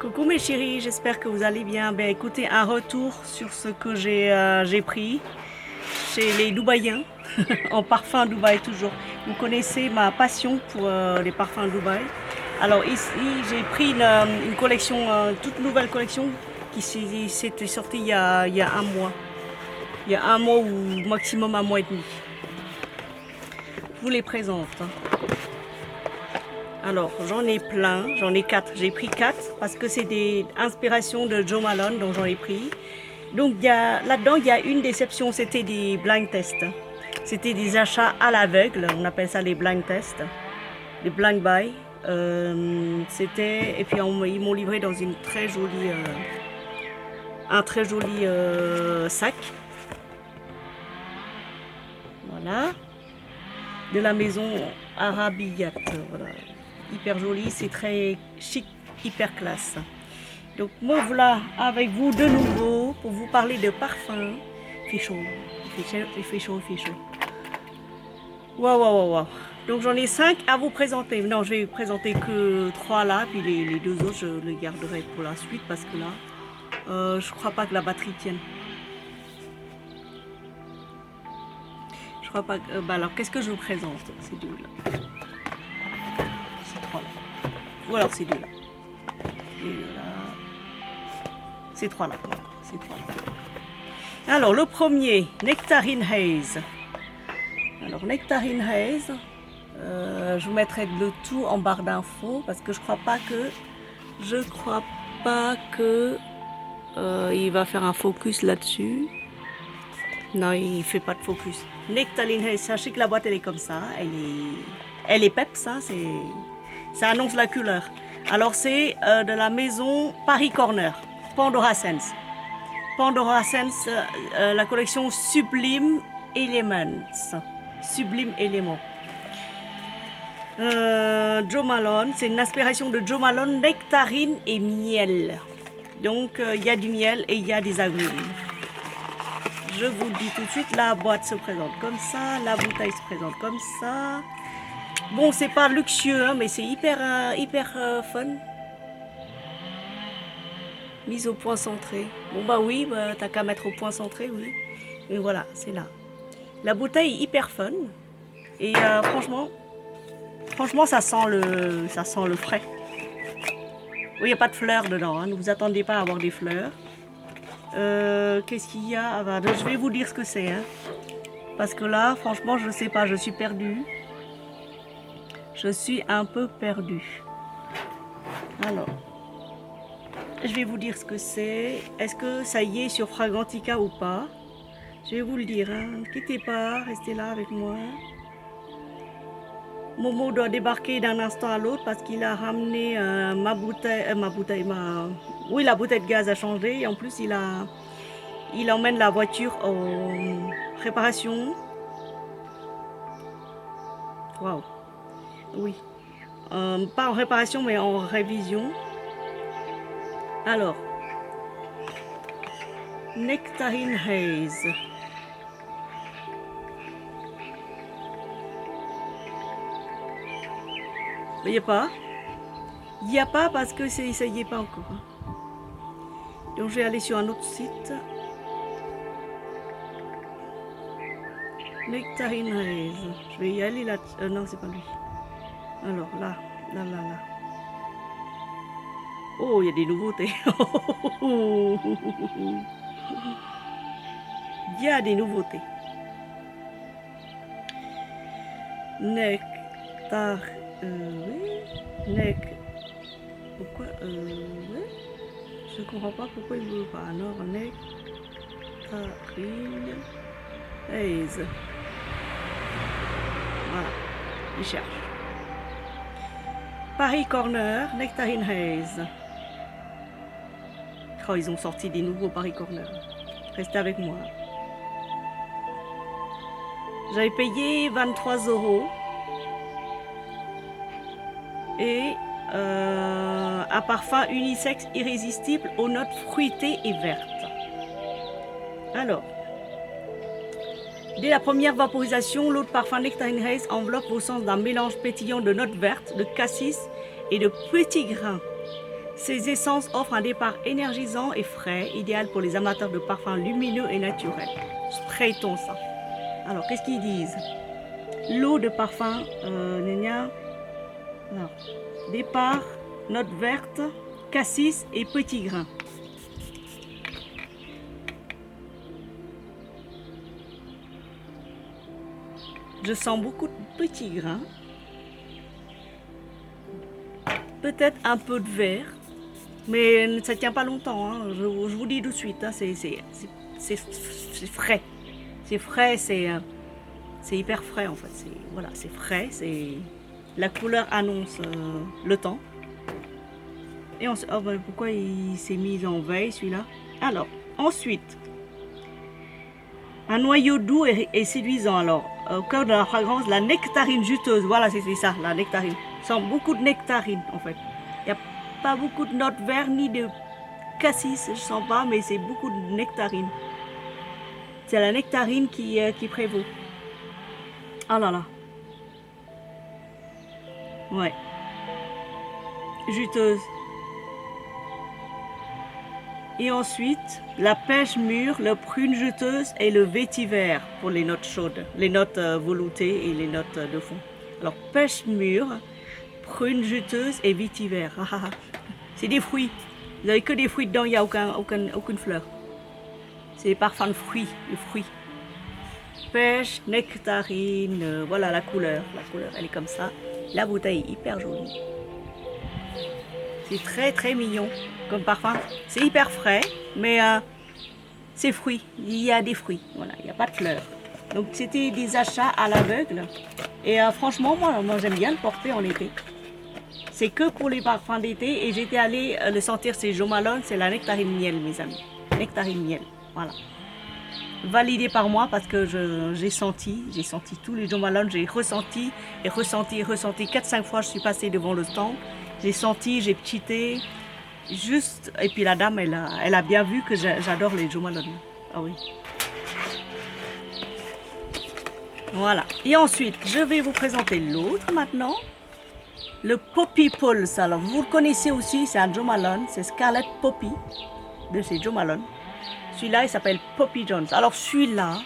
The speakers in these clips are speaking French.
Coucou mes chéris, j'espère que vous allez bien. Ben écoutez, un retour sur ce que j'ai pris chez les Dubaïens, en parfum Dubaï toujours. Vous connaissez ma passion pour les parfums Dubaï. Alors ici, j'ai pris une collection, toute nouvelle collection qui s'était sortie il y a un mois. Il y a un mois ou maximum un mois et demi. Je vous les présente. Alors, j'en ai plein, j'en ai 4. J'ai pris 4 parce que c'est des inspirations de Jo Malone, dont j'en ai pris. Donc, là-dedans, il y a une déception, c'était des blind tests. C'était des achats à l'aveugle, on appelle ça les blind tests, des blind buy. Et puis ils m'ont livré dans une très jolie, un très joli sac. Voilà. De la maison Arabiyat, voilà. Hyper joli, c'est très chic, hyper classe. Donc moi voilà avec vous de nouveau pour vous parler de parfum. Il fait chaud, il fait chaud. Waouh. Donc j'en ai 5 à vous présenter. Non, je vais vous présenter que 3 là, puis les 2 autres je les garderai pour la suite parce que là, je crois pas que la batterie tienne. Je crois pas que... bah alors qu'est-ce que je vous présente? Ces 2 là. Ces 3 là. Ou alors ces 2 là. Et là. Ces 3 là. Ces 3 là. Alors le premier, Nectarine Haze. Alors Nectarine Haze, je vous mettrai le tout en barre d'infos parce que je crois pas que il va faire un focus là-dessus. Non, il fait pas de focus. Nectarine Haze, sachez que la boîte elle est comme ça, elle est peps, hein, ça annonce la couleur. Alors c'est de la maison Paris Corner, Pandora Sense. Pandora Sense, la collection Sublime Elements. Sublime Élément. Jo Malone, c'est une inspiration de Jo Malone, nectarine et miel. Donc il y a du miel et il y a des agrumes. Je vous dis tout de suite, la boîte se présente comme ça, la bouteille se présente comme ça. Bon, c'est pas luxueux, hein, mais c'est hyper fun. Mise au point centré. Bon bah oui, bah, t'as qu'à mettre au point centré, oui. Mais voilà, c'est là. La bouteille est hyper fun. Et franchement, ça sent le frais. Oui, il n'y a pas de fleurs dedans, hein, ne vous attendez pas à avoir des fleurs. Qu'est-ce qu'il y a? Je vais vous dire ce que c'est. Hein. Parce que là, franchement, je ne sais pas, je suis perdue. Je suis un peu perdue. Alors, je vais vous dire ce que c'est. Est-ce que ça y est sur Fragrantica ou pas? Je vais vous le dire. Hein. Ne quittez pas, restez là avec moi. Momo doit débarquer d'un instant à l'autre parce qu'il a ramené la bouteille de gaz a changé et en plus il emmène la voiture en réparation. Waouh. Oui. Pas en réparation mais en révision. Alors, Nectarine Haze. Il n'y a pas. Il n'y a pas parce que ça y est pas encore. Donc je vais aller sur un autre site. Nectarine Haze. Je vais y aller là. Non, c'est pas lui. Alors là. Oh, il y a des nouveautés. Il y a des nouveautés. Nectar. Oui. Pourquoi oui. Je comprends pas pourquoi il veut pas. Alors, Nectarine Haze. Voilà. Il cherche. Paris Corner, Nectarine Haze. Oh, ils ont sorti des nouveaux Paris Corner. Restez avec moi. J'avais payé 23 € et un parfum unisexe irrésistible aux notes fruitées et vertes. Alors, dès la première vaporisation, l'eau de parfum Nectarine Haze enveloppe vos sens d'un mélange pétillant de notes vertes, de cassis et de petits grains. Ces essences offrent un départ énergisant et frais, idéal pour les amateurs de parfums lumineux et naturels. Spraytons ça. Alors, qu'est-ce qu'ils disent? L'eau de parfum, alors, départ, note verte, cassis et petits grains. Je sens beaucoup de petits grains. Peut-être un peu de vert. Mais ça ne tient pas longtemps, hein. Je vous dis tout de suite, hein, c'est frais. C'est frais, c'est hyper frais en fait. Voilà, c'est frais, la couleur annonce le temps. Et oh, ben, pourquoi il s'est mis en veille celui-là? Alors, ensuite, un noyau doux et séduisant. Alors, au cœur de la fragrance, la nectarine juteuse. Voilà, c'est ça, la nectarine. Ça sent beaucoup de nectarine en fait. Il n'y a pas beaucoup de notes vert ni de cassis, je sens pas, mais c'est beaucoup de nectarine. C'est la nectarine qui prévaut. Oh là là. Ouais. Juteuse. Et ensuite, la pêche mûre, le prune juteuse et le vétiver pour les notes chaudes, les notes veloutées et les notes de fond. Alors, pêche mûre, prune juteuse et vétiver. C'est des fruits. Vous n'avez que des fruits dedans, il n'y a aucune fleur. C'est des parfums de fruits, Pêche, nectarine, voilà la couleur. La couleur, elle est comme ça. La bouteille est hyper jolie. C'est très très mignon comme parfum. C'est hyper frais, mais c'est fruits. Il y a des fruits, voilà, il n'y a pas de fleurs. Donc c'était des achats à l'aveugle. Et franchement, moi j'aime bien le porter en été. C'est que pour les parfums d'été et j'étais allée le sentir, c'est Jo Malone, c'est la nectarine miel, mes amis. Nectarine miel, voilà. Validé par moi parce que j'ai senti tous les Jo Malone, j'ai ressenti. 4-5 fois je suis passée devant le stand, j'ai senti, j'ai cheaté, juste, et puis la dame elle a bien vu que j'adore les Jo Malone. Ah oui. Voilà. Et ensuite, je vais vous présenter l'autre maintenant. Le Poppy Pulse. Alors, vous le connaissez aussi, c'est un Jo Malone, c'est Scarlet Poppy de chez Jo Malone. Celui-là, il s'appelle Poppy Jones. Alors, celui-là,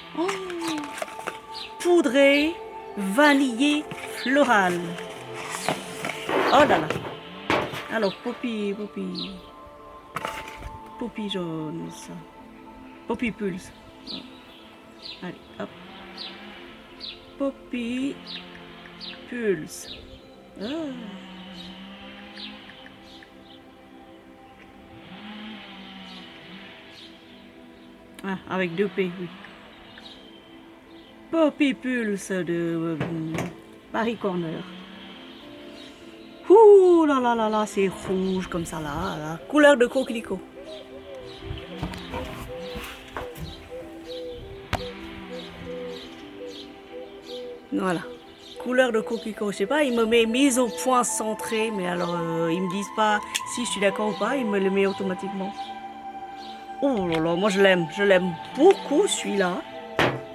poudré, vanillé, floral. Oh là là. Alors, Poppy Jones. Poppy Pulse. Allez, hop. Poppy Pulse. Ah. Ah, avec 2 P, oui. Poppy Pulse de Paris Corner. Ouh là là là là, c'est rouge comme ça là, couleur de coquelicot. Voilà, couleur de coquelicot. Je sais pas, il me met mise au point centré, mais alors ils me disent pas si je suis d'accord ou pas, il me le met automatiquement. Oh là là, moi je l'aime beaucoup celui-là.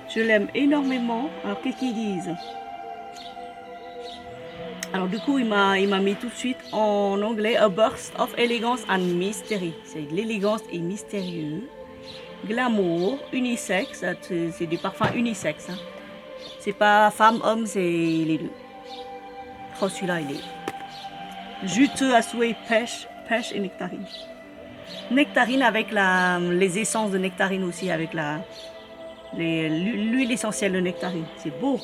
Je l'aime énormément. Alors qu'est-ce qu'ils disent? Alors du coup il m'a mis tout de suite en anglais A Burst of Elegance and Mystery. C'est l'élégance et mystérieux. Glamour, unisexe, c'est des parfums unisexe. Hein. C'est pas femme, homme, c'est les deux. Oh celui-là il est juteux à souhait, pêche et nectarine. Nectarine avec les essences de nectarine aussi, avec l'huile essentielle de nectarine. C'est beau.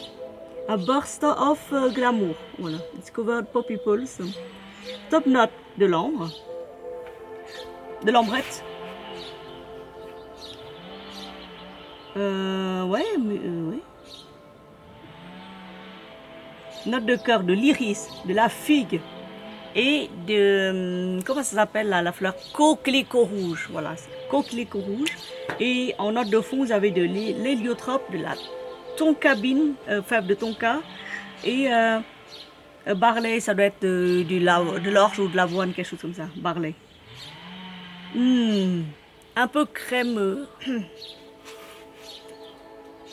A burst of glamour. Voilà. Discovered Poppy Pulse. Top note de l'ambre. De l'ambrette. Ouais. Note de cœur, de l'iris, de la figue. Et de, comment ça s'appelle là, la fleur coquelicot rouge, voilà, coquelicot rouge. Et en note de fond, vous avez de l'héliotrope, de la toncabine, fève de tonka, et barley, ça doit être de l'orge ou de l'avoine, quelque chose comme ça, barley. Un peu crémeux,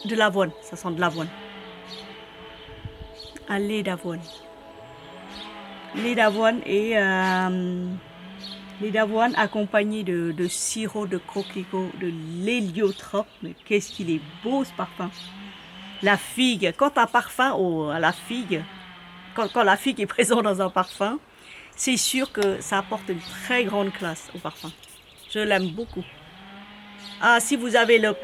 de l'avoine, ça sent de l'avoine. Un lait d'avoine. Lait d'avoine et Les d'avoine accompagnés de sirop de coquelicot, de l'héliotrope. Mais qu'est-ce qu'il est beau ce parfum. La figue, quand un parfum à la figue, quand la figue est présente dans un parfum, c'est sûr que ça apporte une très grande classe au parfum. Je l'aime beaucoup. Ah, si vous avez le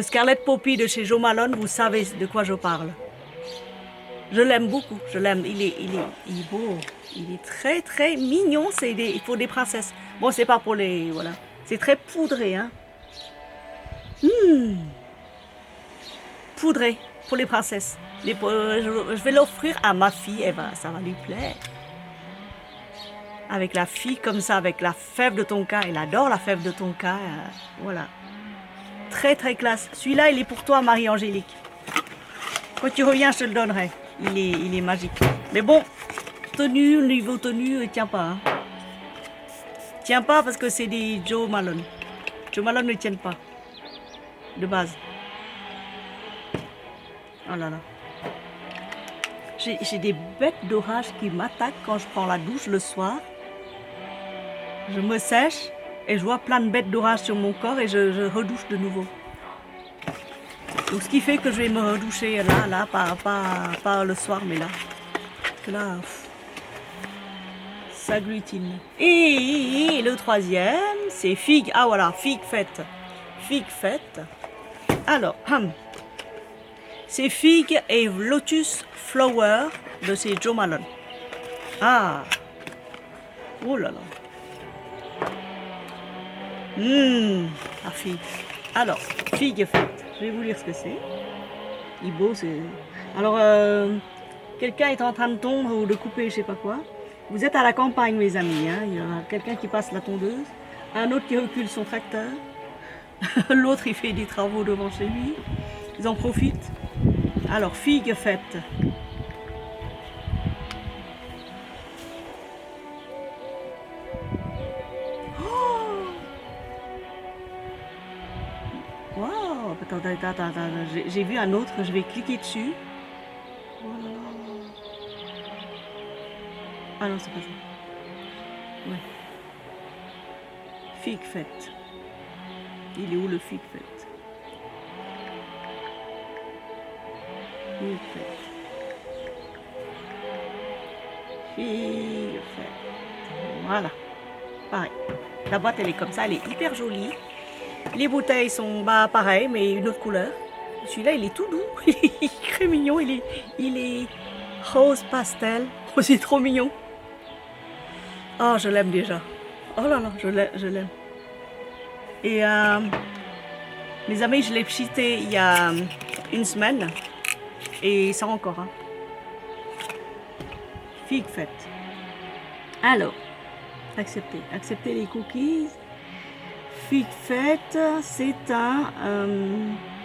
Scarlet Poppy de chez Jo Malone, vous savez de quoi je parle. Je l'aime beaucoup, je l'aime. Il est beau. Il est très très mignon. Il faut des princesses. Bon, c'est pas pour les... Voilà. C'est très poudré, hein. Poudré pour les princesses. Je vais l'offrir à ma fille, et ben, ça va lui plaire. Avec la fille comme ça, avec la fève de tonka. Elle adore la fève de tonka. Voilà. Très très classe. Celui-là, il est pour toi, Marie-Angélique. Quand tu reviens, je te le donnerai. Il est magique. Mais bon, niveau tenue, il tient pas. Hein. Tient pas parce que c'est des Jo Malone. Jo Malone ne tiennent pas. De base. Oh là là. J'ai des bêtes d'orage qui m'attaquent quand je prends la douche le soir. Je me sèche et je vois plein de bêtes d'orage sur mon corps et je redouche de nouveau. Donc ce qui fait que je vais me redoucher là, pas le soir, mais là. Parce que là, ça glutine. Et le troisième, c'est figue. Ah voilà, figue faite. Figue faite. Alors, c'est figue et lotus flower de chez Jo Malone. Ah, oh là là. La figue. Alors, figue faite. Je vais vous lire ce que c'est. Il est beau, c'est... Alors, quelqu'un est en train de tondre ou de couper, je sais pas quoi. Vous êtes à la campagne, mes amis. Hein. Il y a quelqu'un qui passe la tondeuse. Un autre qui recule son tracteur. L'autre, il fait des travaux devant chez lui. Ils en profitent. Alors, figue faite. Wow, attends. J'ai vu un autre, je vais cliquer dessus. Oh là là. Ah non, c'est pas ça. Ouais. Figue faite. Il est où le figue faite? Figue faite. Figue faite. Voilà. Pareil. La boîte, elle est comme ça, elle est hyper jolie. Les bouteilles sont pareilles, mais une autre couleur. Celui-là, il est tout doux. Il est très mignon. Il est rose pastel. Oh, c'est trop mignon. Oh, je l'aime déjà. Oh là là, je l'aime. Et mes amis, je l'ai pchité il y a une semaine. Et ça encore. Hein. Figue faite. Alors, accepter les cookies. Figue faite, c'est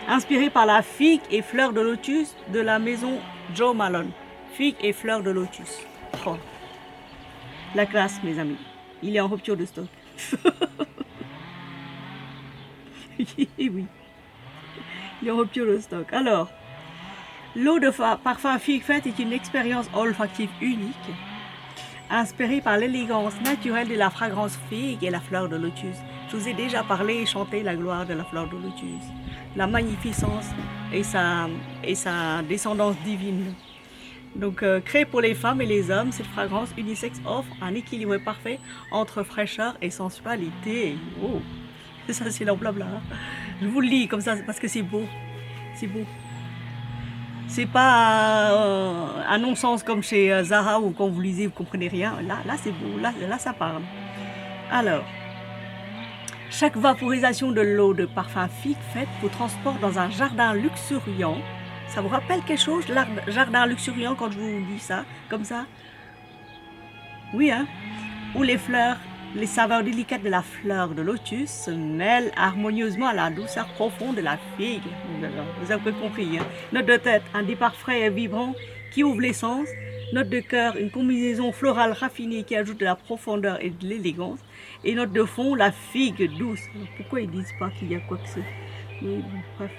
inspiré par la figue et fleurs de lotus de la maison Jo Malone. Figue et fleurs de lotus. Oh. La classe, mes amis. Il est en rupture de stock. Oui. Il est en rupture de stock. Alors, l'eau de parfum figue faite est une expérience olfactive unique, inspirée par l'élégance naturelle de la fragrance figue et la fleur de lotus. Je vous ai déjà parlé et chanté la gloire de la fleur de lotus, la magnificence et sa descendance divine. Donc, créée pour les femmes et les hommes, cette fragrance unisexe offre un équilibre parfait entre fraîcheur et sensualité. Oh, ça c'est leur blabla. Je vous le lis comme ça parce que c'est beau. C'est beau. C'est pas un non-sens comme chez Zara où quand vous lisez vous comprenez rien. Là c'est beau. Là ça parle. Alors. Chaque vaporisation de l'eau de parfum figue faite vous transporte dans un jardin luxuriant. Ça vous rappelle quelque chose, jardin luxuriant, quand je vous dis ça, comme ça? Oui, hein? Où les fleurs, les saveurs délicates de la fleur de lotus se mêlent harmonieusement à la douceur profonde de la figue. Vous avez compris, hein? Note de tête, un départ frais et vibrant qui ouvre les sens. Note de cœur, une combinaison florale raffinée qui ajoute de la profondeur et de l'élégance. Et note de fond, la figue douce. Alors, pourquoi ils disent pas qu'il y a quoi que c'est? Mais bon, bref.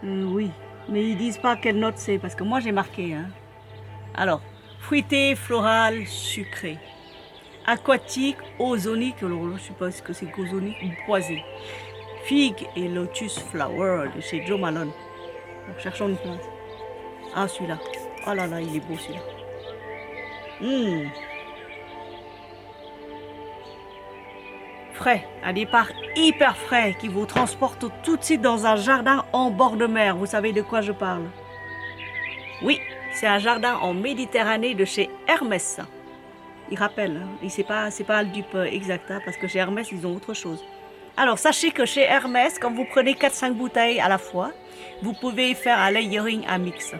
Oui, mais ils disent pas quelle note c'est, parce que moi j'ai marqué. Hein. Alors, fruité, floral, sucré. Aquatique, ozonique, alors là, je suppose que c'est ozonique ou boisé. Figue et lotus flower de chez Jo Malone. Donc, cherchons une plante. Ah, celui-là. Oh là là, il est beau celui-là. Frais, un départ hyper frais qui vous transporte tout de suite dans un jardin en bord de mer. Vous savez de quoi je parle? Oui, c'est un jardin en Méditerranée de chez Hermès. Il rappelle, hein, c'est pas le dupe exact, hein, parce que chez Hermès, ils ont autre chose. Alors, sachez que chez Hermès, quand vous prenez 4-5 bouteilles à la fois, vous pouvez faire un layering, un mix.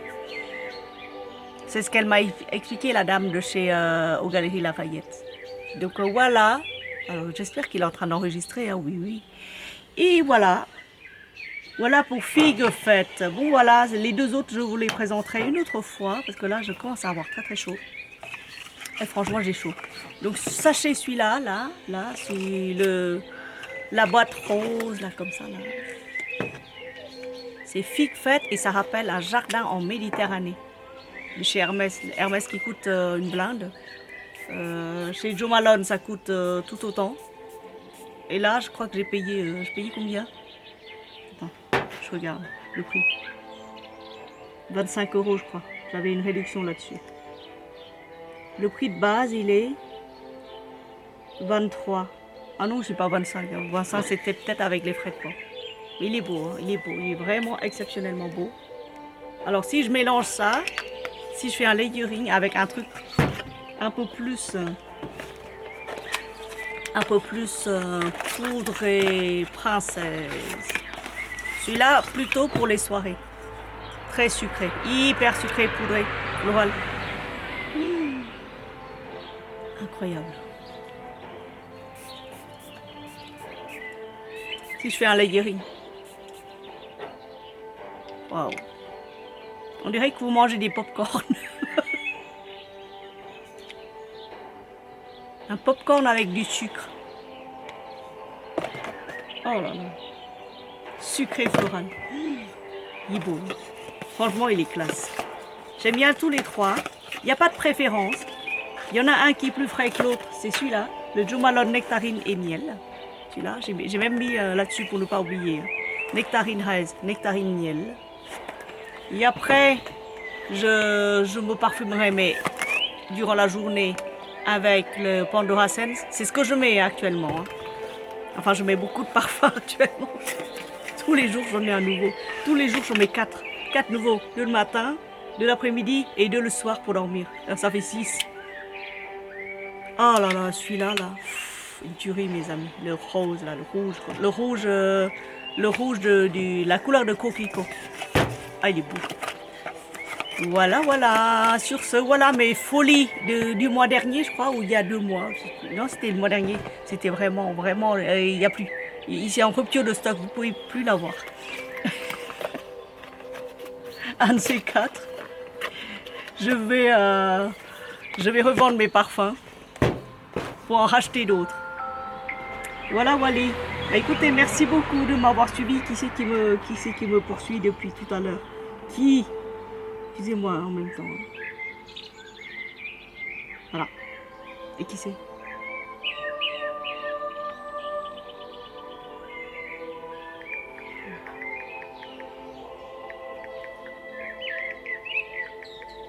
C'est ce qu'elle m'a expliqué, la dame de chez aux Galeries Lafayette. Donc voilà. Alors j'espère qu'il est en train d'enregistrer, hein, oui, oui. Et voilà. Voilà pour Figue Fête. Bon voilà, les deux autres, je vous les présenterai une autre fois, parce que là, je commence à avoir très très chaud. Et franchement, j'ai chaud. Donc sachez celui-là, là, c'est la boîte rose, là, comme ça, là. C'est Figue Fête et ça rappelle un jardin en Méditerranée. Chez Hermès, Hermès qui coûte une blinde. Chez Jo Malone, ça coûte tout autant. Et là, je crois que j'ai payé combien? Attends, je regarde le prix. 25 € je crois. J'avais une réduction là-dessus. Le prix de base, il est 23. Ah non, c'est pas 25. 25, c'était peut-être avec les frais de port. Mais il est beau, hein, il est beau. Il est vraiment exceptionnellement beau. Alors, si je mélange ça, si je fais un layering avec un truc un peu plus poudré princesse. Celui-là, plutôt pour les soirées. Très sucré, hyper sucré, poudré, floral. Incroyable. Si je fais un layering. Waouh. On dirait que vous mangez des pop-corn. Un pop-corn avec du sucre. Oh là là. Sucré floral. Il est beau. Franchement, il est classe. J'aime bien tous les trois. Il n'y a pas de préférence. Il y en a un qui est plus frais que l'autre. C'est celui-là. Le Jo Malone nectarine et miel. Celui-là, j'ai même mis là-dessus pour ne pas oublier. Nectarine haze, nectarine miel. Et après, je me parfumerai, mais durant la journée, avec le Pandora Sense. C'est ce que je mets actuellement. Hein. Enfin, je mets beaucoup de parfums actuellement. Tous les jours, j'en ai un nouveau. Tous les jours, j'en mets 4. 4 nouveaux. 2 le matin, 2 l'après-midi et 2 le soir pour dormir. Alors, ça fait 6. Oh là là, celui-là, là. Une tuerie, mes amis. Le rose, là, le rouge. Le rouge de la couleur de coquelicot. Ah, il est beau. Voilà, voilà. Sur ce, voilà mes folies du mois dernier, je crois, ou il y a 2 mois. Non, c'était le mois dernier. C'était vraiment, il n'y a plus. Ici, en rupture de stock, vous ne pouvez plus l'avoir. Un de ces 4. Je vais revendre mes parfums pour en racheter d'autres. Voilà, Wally. Écoutez, merci beaucoup de m'avoir suivi. Qui c'est qui me poursuit depuis tout à l'heure? Qui? Excusez-moi en même temps. Voilà. Et qui c'est?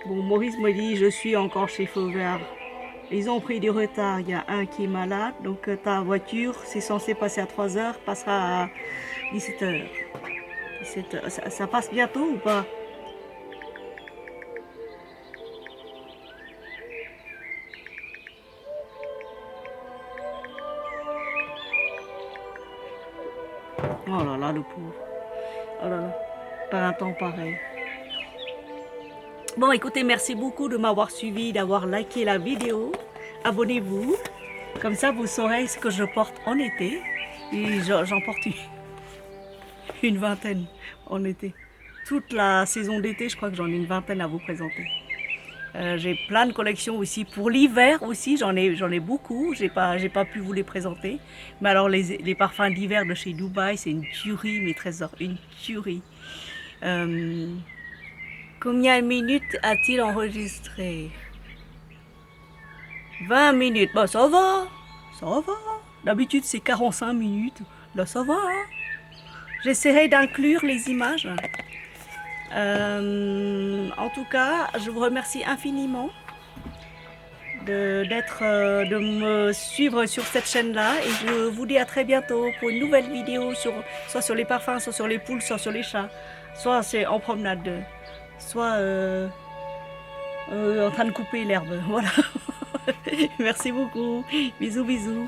Bon, Maurice me dit, je suis encore chez Feu Vert. Ils ont pris du retard. Il y a un qui est malade. Donc ta voiture, c'est censé passer à 3 heures, passera à 17 heures. 17 heures. Ça passe bientôt ou pas? Oh là là, le pauvre. Oh là là. Par un temps pareil. Bon, écoutez, merci beaucoup de m'avoir suivi, d'avoir liké la vidéo. Abonnez-vous. Comme ça, vous saurez ce que je porte en été. Et j'en porte une vingtaine en été. Toute la saison d'été, je crois que j'en ai une vingtaine à vous présenter. J'ai plein de collections aussi. Pour l'hiver aussi, j'en ai beaucoup. J'ai pas pu vous les présenter. Mais alors, les parfums d'hiver de chez Dubaï, c'est une tuerie, mes trésors. Une tuerie. Combien de minutes a-t-il enregistré? 20 minutes. Bah ça va. Ça va. D'habitude c'est 45 minutes. Là ça va. Hein. J'essaierai d'inclure les images. En tout cas, je vous remercie infiniment de me suivre sur cette chaîne-là et je vous dis à très bientôt pour une nouvelle vidéo soit sur les parfums, soit sur les poules, soit sur les chats, soit c'est en promenade, soit en train de couper l'herbe. Voilà. Merci beaucoup. Bisous, bisous.